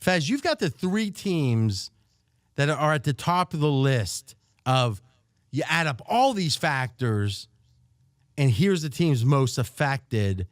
Fez, you've got the three teams that are at the top of the list of you add up all these factors, and here's the teams most affected.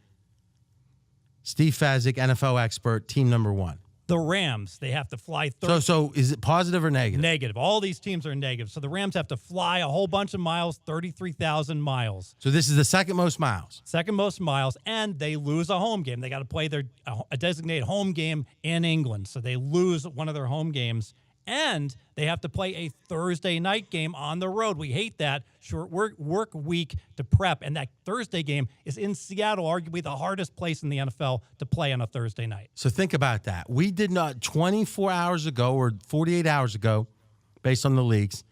Steve Fezzik, NFL expert, team number one. The Rams, they have to fly. So is it positive or negative? Negative. All these teams are negative. So the Rams have to fly a whole bunch of miles, 33,000 miles. So this is the second most miles. Second most miles, and they lose a home game. They got to play a designated home game in England. So they lose one of their home games, and they have to play a Thursday night game on the road. We hate that. Short work week to prep, and that Thursday game is in Seattle, arguably the hardest place in the NFL to play on a Thursday night. So think about that. We did not, 24 hours ago or 48 hours ago, based on the leaks,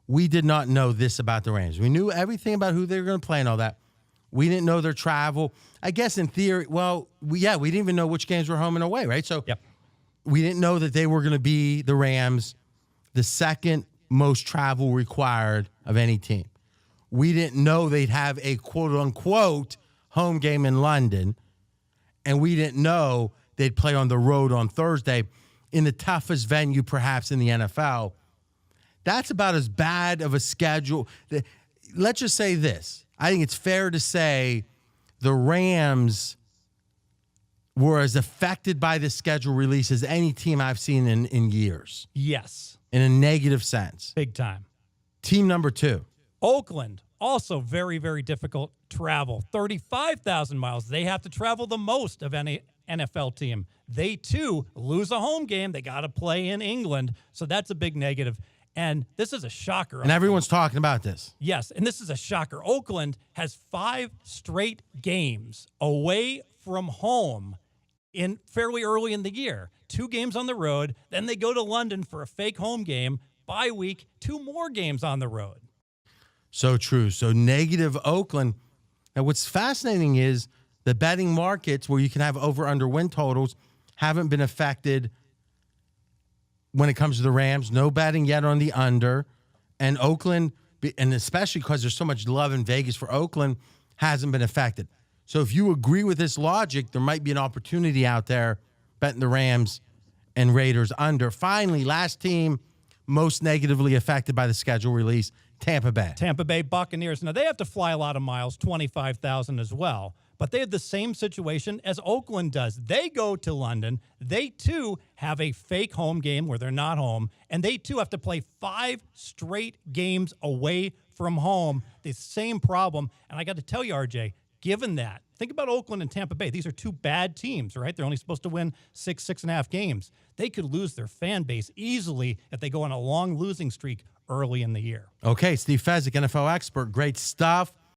we did not know this about the Rams. We knew everything about who they were going to play and all that. We didn't know their travel. I guess in theory, we didn't even know which games were home and away, right? So yep. We didn't know that they were going to be, the Rams, the second most travel required of any team. We didn't know they'd have a quote-unquote home game in London, and we didn't know they'd play on the road on Thursday in the toughest venue perhaps in the NFL. That's about as bad of a schedule. Let's just say this. I think it's fair to say the Rams were as affected by the schedule release as any team I've seen in years. Yes. In a negative sense. Big time. Team number two. Oakland, also very, very difficult travel. 35,000 miles. They have to travel the most of any NFL team. They, too, lose a home game. They got to play in England. So that's a big negative. And this is a shocker. And everyone's talking about this. Yes, and this is a shocker. Oakland has 5 straight games away from home in fairly early in the year. 2 games on the road. Then they go to London for a fake home game. Bye week, 2 more games on the road. So true. So negative Oakland. Now, what's fascinating is the betting markets where you can have over-under win totals haven't been affected when it comes to the Rams. No betting yet on the under. And Oakland, and especially because there's so much love in Vegas for Oakland, hasn't been affected. So if you agree with this logic, there might be an opportunity out there betting the Rams and Raiders under. Finally, last team most negatively affected by the schedule release, Tampa Bay. Tampa Bay Buccaneers. Now, they have to fly a lot of miles, 25,000 as well. But they have the same situation as Oakland does. They go to London. They, too, have a fake home game where they're not home. And they, too, have to play 5 straight games away from home. The same problem. And I got to tell you, RJ, given that, think about Oakland and Tampa Bay. These are 2 bad teams, right? They're only supposed to win 6.5 games. They could lose their fan base easily if they go on a long losing streak early in the year. Okay, Steve Fezzik, NFL expert. Great stuff.